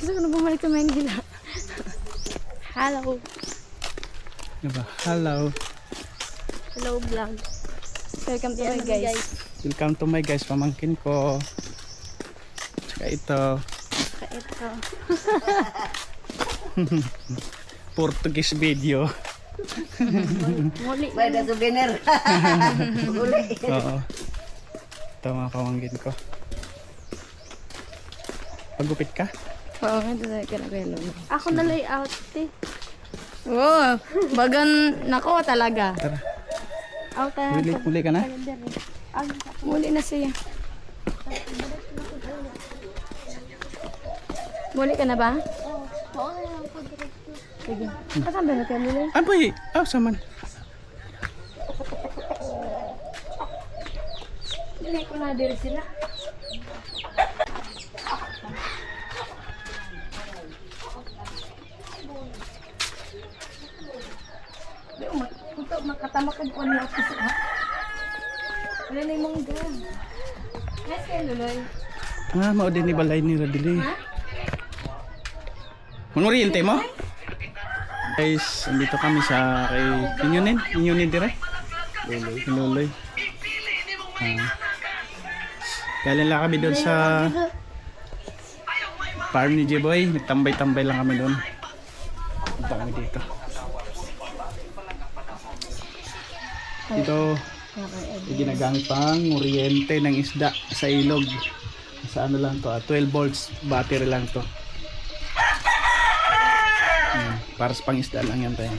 Gusto ko na bumalik sa Maynila. Hello. Diba? Hello. Hello vlog. Welcome to my guys. Welcome to my guys. Pamangkin ko. Tsaka ito. Ito. Portuguese video. Muli. May na souvenir. Uli. Oo. Ito mga pamangkin ko. Pagupit ka? Oo, ito sa kinagwelo. Ako na layout eh. Oo, bagan nako talaga. Tara. Ako ka. Muli ka na? Muli na siya. Muli ka na ba? Oo na lang po direkto. Sige. Kasan ba na kayo muli? Ay boy! Oh, saman. Hindi ko na diri sila. Makatama ka po niya ako sa wala na yung mga doon. Yes, kayo luloy. Ah, mao din ni balay ni Radili. Manuriente mo? Guys, andito kami sa kay Inyunin dire. Luloy. Galing lang kami doon sa farm ni J-Boy. Nagtambay-tambay lang kami doon. Punta kami dito. Ito, ginagamit pang kuryente ng isda sa ilog. Sa ano lang to, 12 volts battery lang to. Para sa pang isda lang yan tayo.